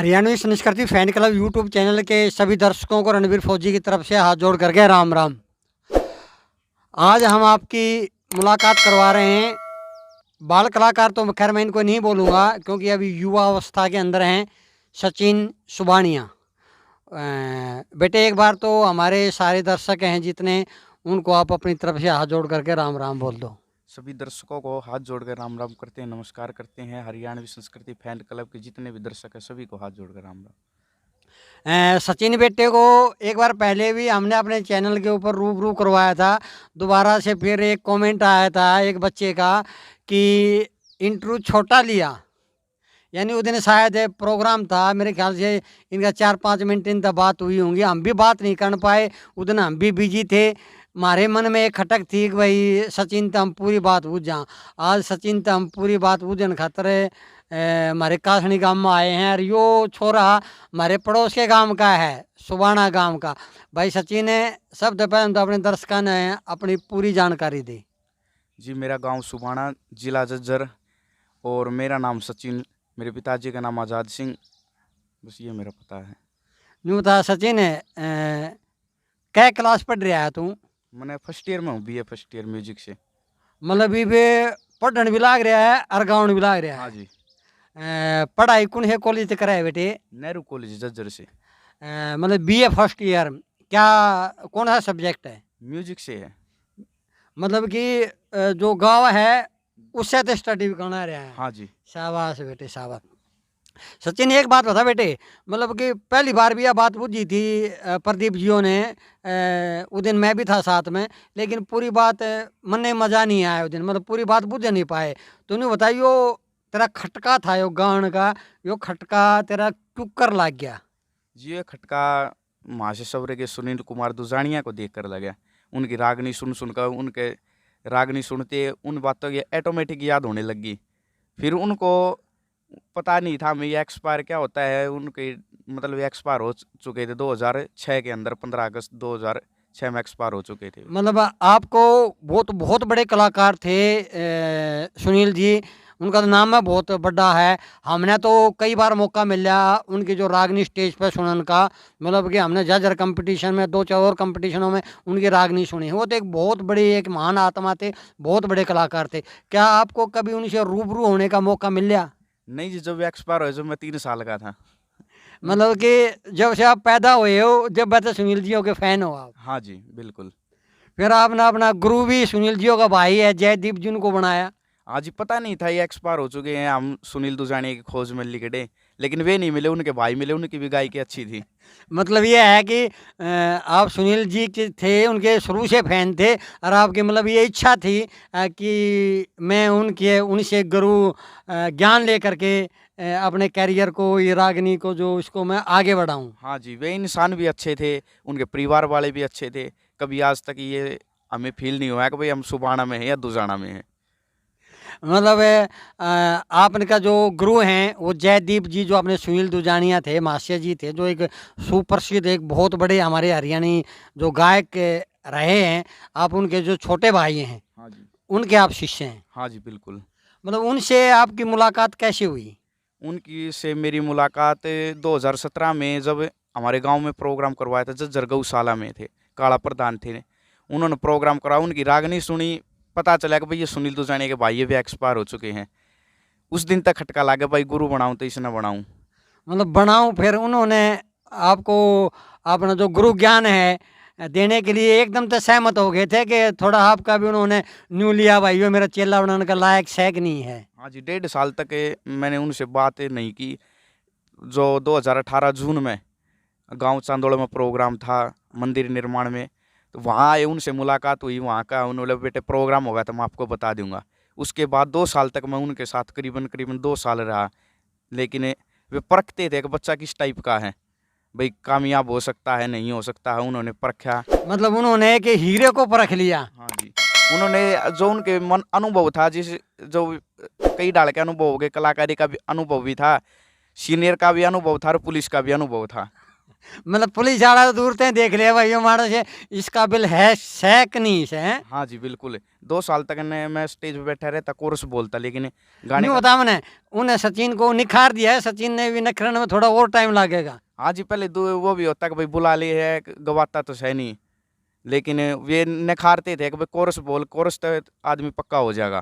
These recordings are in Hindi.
हरियाणवी संस्कृति फैन क्लब यूट्यूब चैनल के सभी दर्शकों को रणवीर फौजी की तरफ से हाथ जोड़ करके राम राम। आज हम आपकी मुलाकात करवा रहे हैं बाल कलाकार, तो खैर मैं इनको नहीं बोलूँगा क्योंकि अभी युवा अवस्था के अंदर हैं, सचिन सुबानिया। बेटे एक बार तो हमारे सारे दर्शक हैं जितने, उनको आप अपनी तरफ से हाथ जोड़ करके राम राम बोल दो। सभी दर्शकों को हाथ जोड़कर राम राम करते हैं, नमस्कार करते हैं। हरियाणवी संस्कृति फैन क्लब के जितने भी दर्शक हैं सभी को हाथ जोड़कर राम राम। सचिन बेटे को एक बार पहले भी हमने अपने चैनल के ऊपर रूबरू करवाया था, दोबारा से फिर एक कमेंट आया था एक बच्चे का कि इंटरव्यू छोटा लिया, यानी उस दिन शायद प्रोग्राम था, मेरे ख्याल से इनका 4-5 मिनट इनका बात हुई होंगी, हम भी बात नहीं कर पाए, उस दिन हम भी बिजी थे। हमारे मन में एक खटक थी कि भाई सचिन तो हम पूरी बात बूझ जाँ। आज सचिन तो हम पूरी बात बूझन खातर हमारे कासनी गांव में आए हैं, और यो छोरा हमारे पड़ोस के गांव का है, सुबाना गांव का। भाई सचिन ने सबसे पहले तो अपने दर्शकों ने अपनी पूरी जानकारी दी। जी, मेरा गांव सुबाना, जिला झज्जर, और मेरा नाम सचिन, मेरे पिताजी का नाम आज़ाद सिंह, बस ये मेरा पता है। यूँ था सचिन, क्या क्लास पढ़ रहा है तू? मैंने फर्स्ट ईयर में हूँ, बीए फर्स्ट ईयर म्यूजिक से। मतलब भी पढ़न भी लाग रहा है और गाउन भी लाग रहा है? हाँ जी। पढ़ाई कौन से कॉलेज से करा है बेटे? नेहरू कॉलेज झज्जर से। मतलब बीए फर्स्ट ईयर, क्या कौन सा सब्जेक्ट है? म्यूजिक से है। मतलब कि जो गाँव है उससे तो स्टडी भी करना रहा है? हाँ जी। शाबाश बेटे शाबाश। सचिन एक बात बता बेटे, मतलब कि पहली बार भी यह बात पूछी थी प्रदीप जियों ने, उस दिन मैं भी था साथ में, लेकिन पूरी बात मन में मज़ा नहीं आया उस दिन, मतलब पूरी बात बुझ नहीं पाए। तो उन्हें बताइयो तेरा खटका था यो गान का, यो खटका तेरा क्यों कर लग गया? जी, ये खटका महाशय सब्र के सुनील कुमार दुजानिया को देख कर लगा। उनकी रागनी सुनकर, उनके रागनी सुनते उन बातों की ऑटोमेटिक याद होने लगी। फिर उनको पता नहीं था मैं ये एक्सपायर क्या होता है, उनके मतलब एक्सपायर हो चुके थे 2006 के अंदर, 15 अगस्त 2006 में एक्सपायर हो चुके थे। मतलब आपको बहुत बहुत बड़े कलाकार थे सुनील जी, उनका तो नाम है बहुत बड़ा है। हमने तो कई बार मौका मिला उनकी जो रागनी स्टेज पर सुनने का, मतलब कि हमने जजर कंपटीशन में 2-4 और कंपटीशनों में उनकी रागनी सुनी। वो तो एक बहुत बड़ी एक महान आत्मा थे, बहुत बड़े कलाकार थे। क्या आपको कभी उनसे रूबरू होने का मौका मिला? नहीं जी, जब एक्सपायर हुए जब मैं 3 साल का था। मतलब कि जब से आप पैदा हुए हो, जब से सुनील जी के फैन हो आप? हाँ जी, बिल्कुल। फिर आपने अपना गुरु भी सुनील जी का भाई है जयदीप जी को बनाया? आज पता नहीं था ये एक्सपायर हो चुके हैं, हम सुनील दुजानिया की खोज में निकले, लेकिन वे नहीं मिले, उनके भाई मिले, उनकी भी गायकी अच्छी थी। मतलब ये है कि आप सुनील जी के थे, उनके शुरू से फैन थे, और आपकी मतलब ये इच्छा थी कि मैं उनसे गुरु ज्ञान लेकर के अपने कैरियर को, ये रागनी को जो इसको मैं आगे बढ़ाऊं। हाँ जी, वे इंसान भी अच्छे थे, उनके परिवार वाले भी अच्छे थे। कभी आज तक ये हमें फील नहीं हुआ कि भाई हम सुबाना में हैं या दुजाना में हैं। मतलब आपने का जो गुरु हैं वो जयदीप जी, जो अपने सुनील दुजानिया थे, मास्टर जी थे, जो एक सुप्रसिद्ध, एक बहुत बड़े हमारे हरियाणी जो गायक रहे हैं। आप उनके जो छोटे भाई हैं, हाँ जी। उनके आप शिष्य हैं? हाँ जी, बिल्कुल। मतलब उनसे आपकी मुलाकात कैसे हुई? उनकी से मेरी मुलाकात 2017 में जब हमारे गांव में प्रोग्राम करवाया था, झज्जर गौशाला में थे, काला प्रधान थे, उन्होंने प्रोग्राम करा, उनकी रागनी सुनी, पता चला कि भाई ये सुनील दुजानिया के भाई ये भी एक्सपायर हो चुके हैं। उस दिन तक खटका लगा भाई गुरु बनाऊं तो इसे ना बनाऊं। मतलब बनाऊं, फिर उन्होंने आपको अपना जो गुरु ज्ञान है देने के लिए एकदम से सहमत हो गए थे कि थोड़ा आपका भी उन्होंने न्यू लिया, भाई ये मेरा चेला बनाने का लायक शेक नहीं है? हाँ जी, 1.5 साल तक मैंने उनसे बात नहीं की। जो 2018 जून में गांव चांदोड़ में प्रोग्राम था मंदिर निर्माण में, तो वहाँ आए, उनसे मुलाकात हुई। वहाँ का उन्होंने बेटे प्रोग्राम होगा तो मैं आपको बता दूंगा। उसके बाद 2 साल तक मैं उनके साथ करीबन 2 साल रहा, लेकिन वे परखते थे कि बच्चा किस टाइप का है, भाई कामयाब हो सकता है नहीं हो सकता है, उन्होंने परखा। मतलब उन्होंने कि हीरे को परख लिया? हाँ जी, उन्होंने जो उनके मन अनुभव था, जिस जो कई डाल के अनुभव हो गए, कलाकारी का भी अनुभव भी था, सीनियर का भी अनुभव था और पुलिस का भी अनुभव था। मतलब पुलिस वाला तो दूर से देख लिया भाई हमारे से इस काबिल है शेक नहीं है। हाँ जी बिल्कुल। 2 साल तक ने मैं स्टेज पे बैठा रहता, कोरस बोलता, लेकिन गाने नहीं का बता मैंने उन्हें सचिन को निखार दिया है, सचिन ने भी नखरन में थोड़ा और टाइम लगेगा। हाँ जी पहले दो वो भी होता कि भाई बुला लिए है, गवाता तो है नहीं, लेकिन वे निखारते थे कि भाई कोरस बोल, कोरस तो आदमी पक्का हो जाएगा।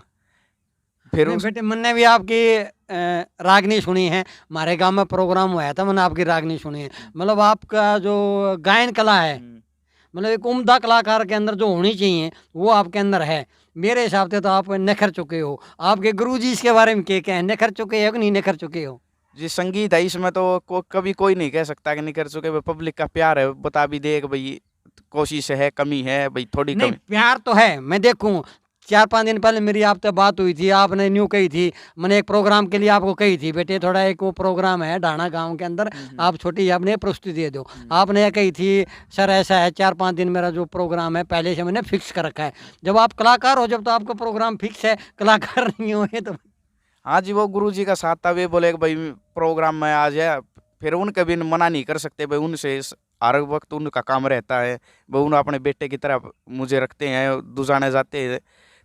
फिर नहीं उस बेटे मैंने भी आपकी रागनी सुनी है, हमारे गांव में प्रोग्राम हुआ था, मैंने आपकी रागनी सुनी है। मतलब आपका जो गायन कला है, मतलब एक उम्दा कलाकार के अंदर जो होनी चाहिए वो आपके अंदर है। मेरे हिसाब से तो आप निखर चुके हो। आपके गुरुजी इसके बारे में क्या हैं, निखर चुके हो कि नहीं निखर चुके हो? जी संगीत है इसमें तो कभी कोई नहीं कह सकता कि नहीं कर चुके भाई, पब्लिक का प्यार है, बता भी दे कि भाई कोशिश है, कमी है भाई, थोड़ी नहीं कमी। प्यार तो है, मैं देखूं 4-5 दिन पहले मेरी आपसे बात हुई थी, आपने न्यू कही थी, मैंने एक प्रोग्राम के लिए आपको कही थी बेटे थोड़ा एक वो प्रोग्राम है ढाणा गांव के अंदर, आप छोटी आपने प्रस्तुति दे दो। आपने ये कही थी सर ऐसा है 4-5 दिन मेरा जो प्रोग्राम है पहले से मैंने फिक्स कर रखा है। जब आप कलाकार हो जब तो आपका प्रोग्राम फिक्स है, कलाकार नहीं हो ये तो। हाँ जी वो गुरुजी का साथ था, वे बोले कि भाई प्रोग्राम में आ जाए, फिर उनके भी मना नहीं कर सकते भाई, उनसे हर वक्त उनका काम रहता है, वो उन अपने बेटे की तरह मुझे रखते हैं, दुजाने जाते हैं,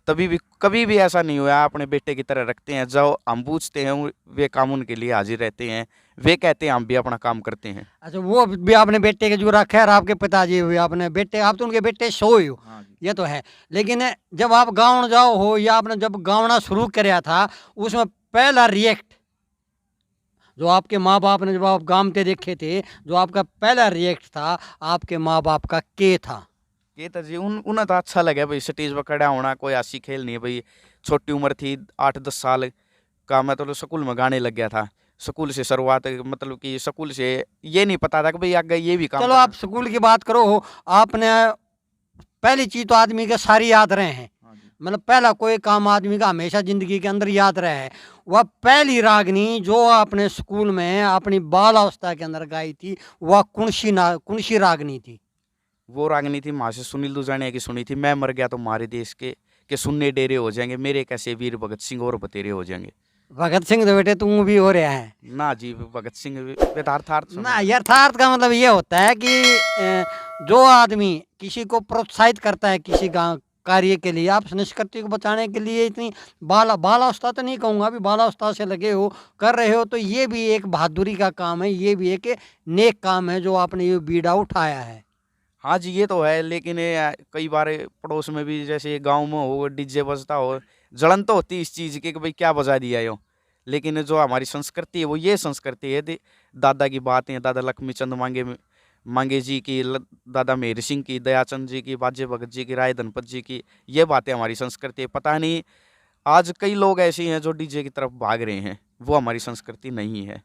तभी भी कभी भी ऐसा नहीं हुआ, अपने बेटे की तरह रखते हैं, जो हम पूछते हैं वे काम उनके लिए हाजिर रहते हैं, वे कहते हैं हम भी अपना काम करते हैं। अच्छा वो भी आपने बेटे के जो रखा है और आपके पिताजी हुए आपने बेटे, आप तो उनके बेटे सोए हो, हाँ जी। ये तो है। लेकिन जब आप गाँव जाओ हो या आपने जब गाँवना शुरू कराया था उसमें पहला रिएक्ट जो आपके माँ बाप ने जब आप गाँव में देखे थे, जो आपका पहला रिएक्ट था आपके माँ बाप का के था? ये तो जी उन्हें तो अच्छा लगे भाई स्टेज पर खड़ा होना, कोई हंसी खेल नहीं है भाई, छोटी उम्र थी 8-10 साल का, मैं तो स्कूल में गाने लग गया था, स्कूल से शुरुआत, मतलब कि स्कूल से ये नहीं पता था कि भाई आगे ये भी काम चलो करना। आप स्कूल की बात करो, आपने पहली चीज़ तो आदमी के सारी याद रहे हैं, हाँ जी। मतलब पहला कोई काम आदमी का हमेशा ज़िंदगी के अंदर याद रहा है। वह पहली रागनी जो आपने स्कूल में अपनी बाल अवस्था के अंदर गाई थी वह कुणसी रागनी थी। वो रागनी थी माँ से सुनील दुजानिया की सुनी थी, मैं मर गया तो मारे देश के सुनने डेरे हो जाएंगे, मेरे कैसे वीर भगत सिंह और बतेरे हो जाएंगे। भगत सिंह तो बेटे तुम भी हो रहा है ना जी भगत सिंह यथार्थ ना। यथार्थ का मतलब ये होता है कि जो आदमी किसी को प्रोत्साहित करता है किसी कार्य के लिए, आप संस्कृति को बचाने के लिए इतनी बालावस्था तो नहीं कहूँगा, अभी बालावस्था से लगे हो कर रहे हो, तो ये भी एक बहादुरी का काम है, ये भी एक नेक काम है जो आपने ये बीड़ा उठाया है। हाँ जी ये तो है, लेकिन कई बार पड़ोस में भी जैसे गांव में हो डीजे बजता हो, जलन तो होती है इस चीज़ की कि भाई क्या बजा दिया यो, लेकिन जो हमारी संस्कृति है वो ये संस्कृति है, दादा की बातें, दादा लक्ष्मी चंद मांगे जी की, दादा मेहर सिंह की, दयाचंद जी की, बाजे भगत जी की, राय धनपत जी की, ये बातें हमारी संस्कृति है। पता नहीं आज कई लोग ऐसे हैं जो डीजे की तरफ भाग रहे हैं, वो हमारी संस्कृति नहीं है।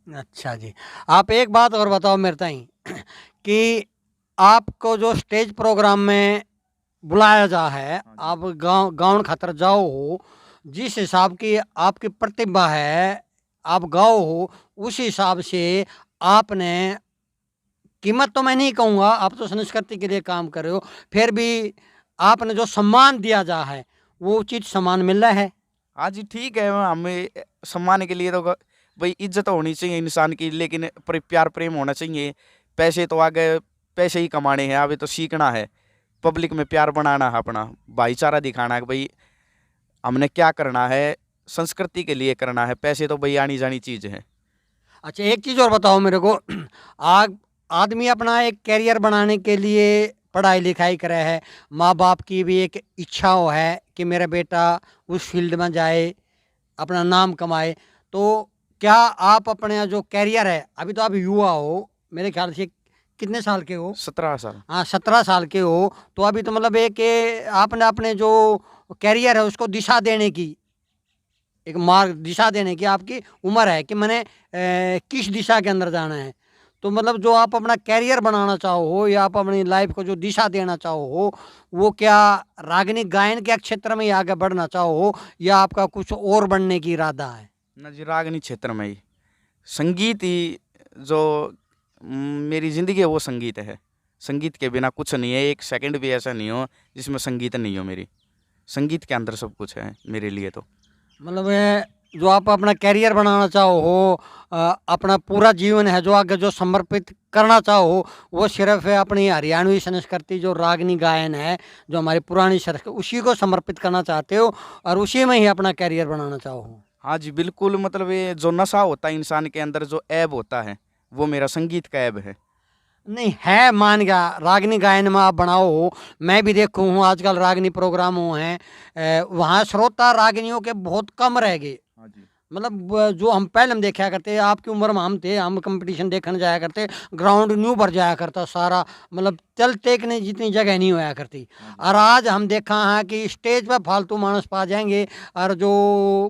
अच्छा जी, आप एक बात और बताओ मेरे ताई कि आपको जो स्टेज प्रोग्राम में बुलाया जा है, आप गाउन खातर जाओ हो, जिस हिसाब की आपकी प्रतिभा है, आप गाओ हो, उस हिसाब से आपने कीमत तो मैं नहीं कहूँगा, आप तो संस्कृति के लिए काम कर रहे हो, फिर भी आपने जो सम्मान दिया जा है, वो उचित सम्मान मिल रहा है? हाँ जी ठीक है, हमें सम्मान के लिए तो भाई इज्जत होनी चाहिए इंसान की, लेकिन प्यार प्रेम होना चाहिए। पैसे तो आगे पैसे ही कमाने हैं, अभी तो सीखना है, पब्लिक में प्यार बनाना है, अपना भाईचारा दिखाना है कि भाई हमने क्या करना है, संस्कृति के लिए करना है, पैसे तो भाई आनी जानी चीज़ है। अच्छा एक चीज़ और बताओ मेरे को, आदमी अपना एक कैरियर बनाने के लिए पढ़ाई लिखाई करे है, माँ बाप की भी एक इच्छा हो है कि मेरा बेटा उस फील्ड में जाए, अपना नाम कमाए, तो क्या आप अपने जो कैरियर है, अभी तो आप युवा हो मेरे ख्याल से, कितने साल के हो? 17 साल। हाँ 17 साल के हो, तो अभी तो मतलब एक आपने अपने जो कैरियर है उसको दिशा देने की, एक मार्ग दिशा देने की आपकी उम्र है कि मैंने किस दिशा के अंदर जाना है। तो मतलब जो आप अपना कैरियर बनाना चाहो हो या आप अपनी लाइफ को जो दिशा देना चाहो हो, वो क्या रागनी गायन के क्षेत्र में ही आगे बढ़ना चाहो हो या आपका कुछ और बनने की इरादा है? न जी रागनी क्षेत्र में ही, संगीत ही जो मेरी ज़िंदगी है वो संगीत है, संगीत के बिना कुछ नहीं है, एक सेकंड भी ऐसा नहीं हो जिसमें संगीत नहीं हो, मेरी संगीत के अंदर सब कुछ है मेरे लिए तो। मतलब जो आप अपना कैरियर बनाना चाहो हो, अपना पूरा जीवन है जो आगे जो समर्पित करना चाहो, वो सिर्फ है अपनी हरियाणवी संस्कृति जो रागनी गायन है, जो हमारी पुरानी संस्कृति, उसी को समर्पित करना चाहते हो और उसी में ही अपना कैरियर बनाना चाहो। हाँ जी, बिल्कुल। मतलब ये जो नशा होता है इंसान के अंदर, जो ऐब होता है, वो मेरा संगीत का ऐब है। नहीं है, मान गया रागनी गायन में आप बनाओ हो, मैं भी देखूँ हूँ आजकल रागनी प्रोग्राम हुए हैं, वहाँ श्रोता रागनियों के बहुत कम रह गए। हाँ जी। मतलब जो हम पहले हम देखा करते, आपकी उम्र में हम थे, हम कंपटीशन देखने जाया करते, ग्राउंड न्यू भर जाया करता सारा, मतलब चलते कि नहीं जितनी जगह नहीं होया करती। और आज हम देखा है कि स्टेज पर फालतू मानस पा जाएंगे और जो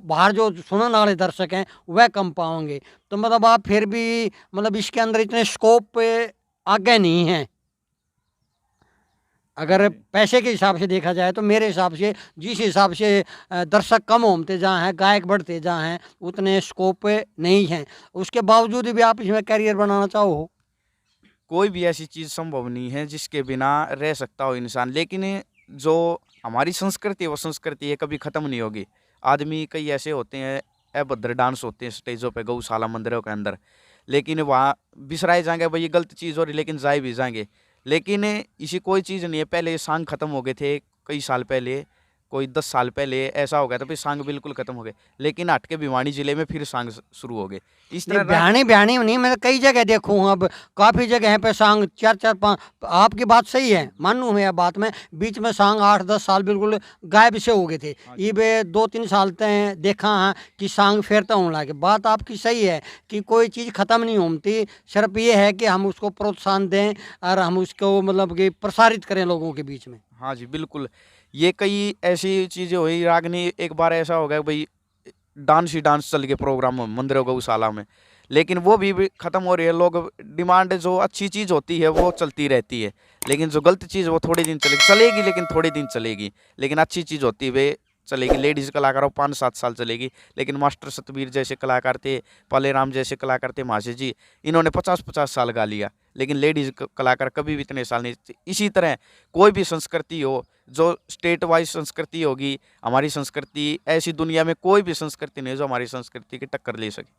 बाहर जो सुनने वाले दर्शक हैं वह कम पाओगे। तो मतलब आप फिर भी मतलब इसके अंदर इतने स्कोप पे आगे नहीं हैं। अगर पैसे के हिसाब से देखा जाए तो मेरे हिसाब से जिस हिसाब से दर्शक कम होते जहाँ हैं, गायक बढ़ते जहाँ हैं, उतने स्कोप नहीं हैं। उसके बावजूद भी आप इसमें करियर बनाना चाहो। कोई भी ऐसी चीज़ संभव नहीं है जिसके बिना रह सकता हो इंसान। लेकिन जो हमारी संस्कृति है, वो संस्कृति है कभी ख़त्म नहीं होगी। आदमी कई ऐसे होते हैं, अभद्र डांस होते हैं स्टेजों पे, गौशाला मंदिरों के अंदर, लेकिन वहाँ बिसराए जाएंगे भाई ये गलत चीज़ हो रही, लेकिन जाए भी जाएंगे। लेकिन इसी कोई चीज़ नहीं है। पहले सांग खत्म हो गए थे कई साल पहले, कोई 10 साल पहले ऐसा हो गया था, फिर सांग बिल्कुल खत्म हो गए। लेकिन हट के भिवानी जिले में फिर सांग शुरू हो गए। इस नहीं तरह बयानी बयानी नहीं, मैं कई जगह देखूँ हूँ, अब काफ़ी जगह हैं पे सांग 4-4-5। आपकी बात सही है, मानूँ मैं यह बात में, बीच में सांग 8-10 साल बिल्कुल गायब से हो गए थे। ये बे 2-3 साल तक देखा है कि सांग फेरता होने लगे। बात आपकी सही है कि कोई चीज़ ख़त्म नहीं होती, सिर्फ ये है कि हम उसको प्रोत्साहन दें और हम उसको मतलब कि प्रसारित करें लोगों के बीच में। हाँ जी, बिल्कुल। ये कई ऐसी चीज़ें हुई रागनी, एक बार ऐसा हो गया भाई डांस ही डांस चल गए प्रोग्राम में, मंदिरों गौशाला में, लेकिन वो भी ख़त्म हो रही है। लोग डिमांड, जो अच्छी चीज़ होती है वो चलती रहती है, लेकिन जो गलत चीज़ वो थोड़े दिन चलेगी, लेकिन थोड़े दिन चलेगी। लेकिन अच्छी चीज़ होती है वे चलेगी। लेडीज़ कलाकार हो 5-7 साल चलेगी। लेकिन मास्टर सतबीर जैसे कलाकार थे, पालेराम जैसे कलाकार थे, महाशय जी, इन्होंने 50-50 साल गा लिया, लेकिन लेडीज़ कलाकार कभी भी इतने साल नहीं। इसी तरह कोई भी संस्कृति हो, जो स्टेट वाइज संस्कृति होगी, हमारी संस्कृति ऐसी दुनिया में कोई भी संस्कृति नहीं है जो हमारी संस्कृति की टक्कर ले सके।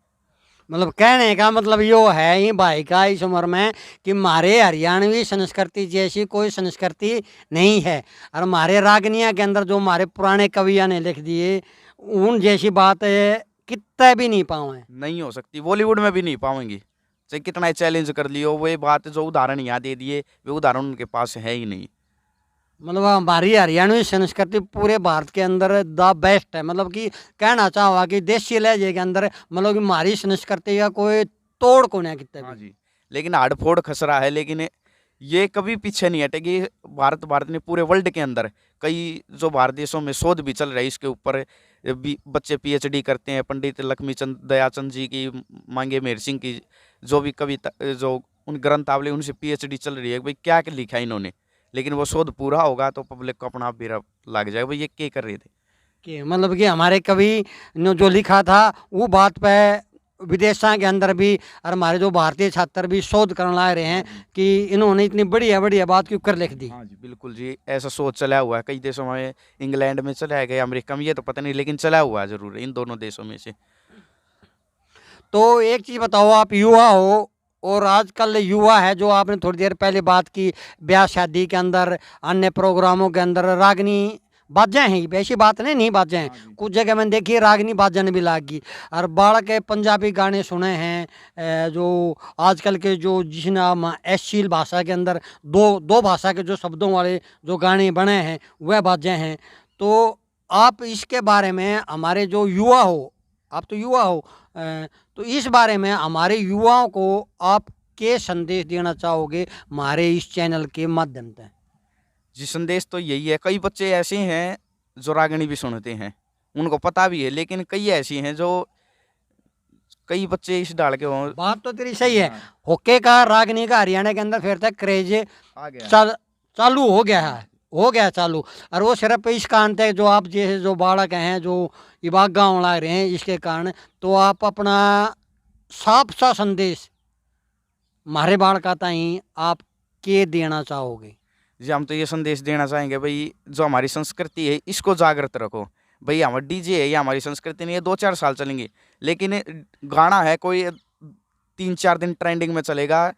मतलब कहने का मतलब यो है ही भाई का इस उम्र में कि हमारे हरियाणवी संस्कृति जैसी कोई संस्कृति नहीं है, और हमारे रागनिया के अंदर जो हमारे पुराने कवियों ने लिख दिए उन जैसी बात कितना भी नहीं पाए। नहीं हो सकती, बॉलीवुड में भी नहीं पाएंगी, चाहे कितना चैलेंज कर लियो। वो बात जो उदाहरण यहाँ दे दिए, वे उदाहरण उनके पास है ही नहीं। मतलब हमारी हरियाणवी संस्कृति पूरे भारत के अंदर द बेस्ट है। मतलब कि कहना चाहूँगा कि देसी लहजे के अंदर मतलब कि हमारी संस्कृति का कोई तोड़ को नहीं कितना हाँ भी। जी, लेकिन हाड़-फोड़ खसरा है, लेकिन ये कभी पीछे नहीं हटेगी। भारत ने पूरे वर्ल्ड के अंदर कई जो बाहर देशों में शोध भी चल रहा है इसके ऊपर, बच्चे पीएचडी करते हैं। पंडित लक्ष्मीचंद दयाचंद जी की, मांगे मेहर सिंह की जो भी कविता, जो उन ग्रंथावली, उनसे पीएचडी चल रही है भाई क्या क्या लिखा है इन्होंने। लेकिन वो शोध पूरा होगा तो पब्लिक को अपना आप भी लग जाएगा भाई ये क्या कर रहे थे। कि मतलब कि हमारे कवि ने जो लिखा था वो बात पे विदेशों के अंदर भी और हमारे जो भारतीय छात्र भी शोध करने ला रहे हैं कि इन्होंने इतनी बढ़िया बढ़िया बात क्यों कर लिख दी। हाँ जी, बिल्कुल जी, ऐसा सोच चला हुआ है कई देशों में। इंग्लैंड में चला गया, अमेरिका में, ये तो पता नहीं, लेकिन चला हुआ है ज़रूर इन दोनों देशों में से। तो एक चीज़ बताओ, आप युवा हो और आजकल युवा है जो आपने थोड़ी देर पहले बात की, ब्याह शादी के अंदर अन्य प्रोग्रामों के अंदर रागनी बाजें हैं, ऐसी बात नहीं बाजें हैं। कुछ जगह मैंने देखी रागनी बाजन भी लागी। और बाढ़ के पंजाबी गाने सुने हैं, जो आजकल के जो जिसने अश्लील भाषा के अंदर दो भाषा के जो शब्दों वाले जो गाने बने हैं वह बाजें हैं। तो आप इसके बारे में हमारे जो युवा हो, आप तो युवा हो, तो इस बारे में हमारे युवाओं को आप क्या संदेश देना चाहोगे हमारे इस चैनल के माध्यम से? जी, संदेश तो यही है। कई बच्चे ऐसे हैं जो रागनी भी सुनते हैं, उनको पता भी है, लेकिन कई ऐसी हैं जो, कई बच्चे इस डाल के हों। बात तो तेरी सही है। होके का रागनी का हरियाणा के अंदर फिर तक क्रेज आ गया। चालू हो गया है, हो गया चालू। और वो सिर्फ इस कारण तक जो आप जैसे जो बालक हैं जो इबाग गाँव ला रहे हैं इसके कारण, तो आप अपना साफ सा संदेश हमारे बालक ताई आप के देना चाहोगे? जी, हम तो ये संदेश देना चाहेंगे भाई जो हमारी संस्कृति है इसको जागृत रखो। भाई हमारा डीजे है, ये हमारी संस्कृति नहीं है, 2-4 साल चलेंगे। लेकिन गाना है कोई 3-4 दिन ट्रेंडिंग में चलेगा,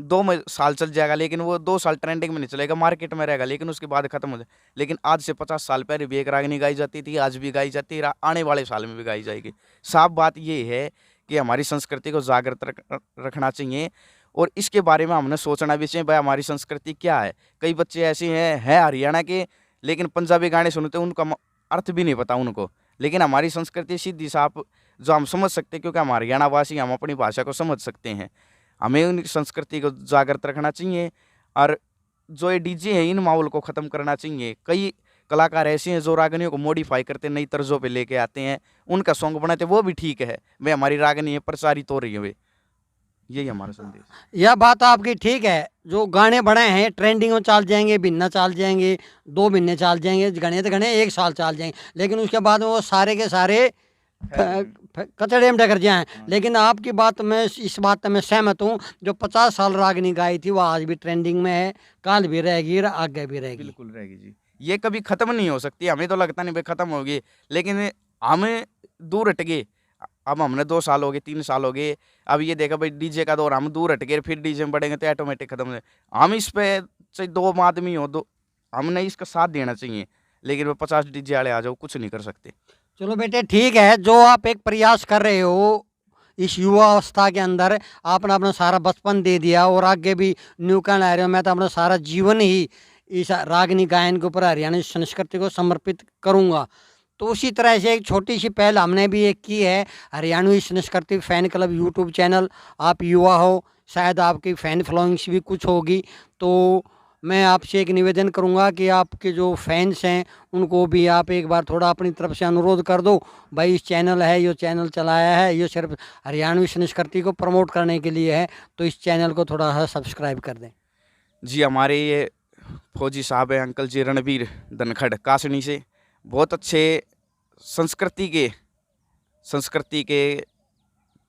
2 साल चल जाएगा, लेकिन वो 2 साल ट्रेंडिंग में नहीं चलेगा, मार्केट में रहेगा, लेकिन उसके बाद खत्म हो जाए। लेकिन आज से 50 साल पहले भी एक रागनी गाई जाती थी, आज भी गाई जाती है, आने वाले साल में भी गाई जाएगी। साफ बात ये है कि हमारी संस्कृति को जागृत रखना चाहिए और इसके बारे में हमने सोचना भी चाहिए, भाई हमारी संस्कृति क्या है। कई बच्चे ऐसे हैं हरियाणा के, लेकिन पंजाबी गाने सुनते हैं, उनका अर्थ भी नहीं पता उनको। लेकिन हमारी संस्कृति सीधी साफ जो हम समझ सकते हैं, क्योंकि हम हरियाणा वासी, हम अपनी भाषा को समझ सकते हैं। हमें उन संस्कृति को जागृत रखना चाहिए और जो ये डीजे है इन माहौल को ख़त्म करना चाहिए। कई कलाकार ऐसे हैं जो रागनियों को मॉडिफाई करते नई तर्जों पे लेके आते हैं, उनका सॉन्ग बनाते, वो भी ठीक है, वे हमारी रागनी है, प्रसारित हो रही है वे। यही हमारा संदेश। यह बात आपकी ठीक है, जो गाने बने हैं ट्रेंडिंग में चाल जाएंगे, महीना चाल जाएंगे, 2 महीने चाल जाएंगे, गणे तो गणे 1 साल चाल जाएंगे, लेकिन उसके बाद में वो सारे के सारे कचड़े में डगर जाएं। लेकिन आपकी बात में इस बात में सहमत हूँ, जो 50 साल रागनी गाई थी वो आज भी ट्रेंडिंग में है, कल भी रहेगी और आगे भी रहेगी। बिल्कुल रहेगी जी, ये कभी ख़त्म नहीं हो सकती। हमें तो लगता नहीं भाई ख़त्म होगी, लेकिन हमें दूर हट गए। अब हमने 2 साल हो गए, 3 साल हो गए, अब ये देखा भाई डीजे का दौर, हम दूर हट गए, फिर डीजे में बढ़ेंगे तो ऑटोमेटिक खत्म हो जाए। हम इस पे चाहे 2 आदमी हो, 2 हमने इसका साथ देना चाहिए, लेकिन वो 50 डीजे वाले आ जाओ, कुछ नहीं कर सकते। चलो बेटे ठीक है, जो आप एक प्रयास कर रहे हो इस युवा अवस्था के अंदर, आपने अपना सारा बचपन दे दिया और आगे भी न्यू कहना आ रहे हो, मैं तो अपना सारा जीवन ही इस रागनी गायन के ऊपर हरियाणा संस्कृति को समर्पित करूँगा। तो उसी तरह से एक छोटी सी पहल हमने भी एक की है, हरियाणवी संस्कृति फ़ैन क्लब यूट्यूब चैनल। आप युवा हो, शायद आपकी फ़ैन फॉलोइंग्स भी कुछ होगी, तो मैं आपसे एक निवेदन करूंगा कि आपके जो फैंस हैं उनको भी आप एक बार थोड़ा अपनी तरफ से अनुरोध कर दो, भाई इस चैनल है, ये चैनल चलाया है, ये सिर्फ हरियाणवी संस्कृति को प्रमोट करने के लिए है, तो इस चैनल को थोड़ा सा सब्सक्राइब कर दें। जी, हमारे ये फौजी साहब हैं अंकल जी, रणबीर धनखड़ कासनी से, बहुत अच्छे संस्कृति के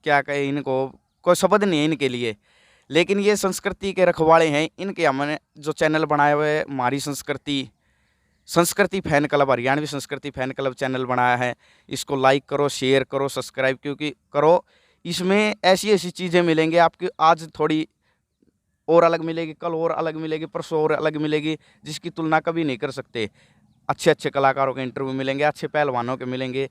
क्या कहे, इनको कोई शब्द नहीं है इनके लिए, लेकिन ये संस्कृति के रखवाले हैं। इनके हमने जो चैनल बनाए हुए है, हमारी संस्कृति फ़ैन क्लब, हरियाणवी संस्कृति फ़ैन क्लब चैनल बनाया है। इसको लाइक करो, शेयर करो, सब्सक्राइब क्योंकि करो। इसमें ऐसी ऐसी चीज़ें मिलेंगी आपकी, आज थोड़ी और अलग मिलेगी, कल और अलग मिलेगी, परसों और अलग मिलेगी, जिसकी तुलना कभी नहीं कर सकते। अच्छे अच्छे कलाकारों के इंटरव्यू मिलेंगे, अच्छे पहलवानों के मिलेंगे,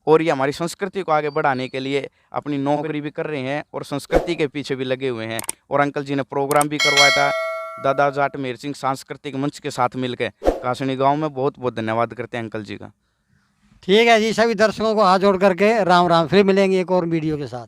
और ये हमारी संस्कृति को आगे बढ़ाने के लिए अपनी नौकरी भी कर रहे हैं और संस्कृति के पीछे भी लगे हुए हैं। और अंकल जी ने प्रोग्राम भी करवाया था दादा जाट मेहर सिंह सांस्कृतिक मंच के साथ मिलकर कासनी गांव में। बहुत बहुत धन्यवाद करते हैं अंकल जी का। ठीक है जी, सभी दर्शकों को हाथ जोड़ करके राम राम, फिर मिलेंगे एक और वीडियो के साथ।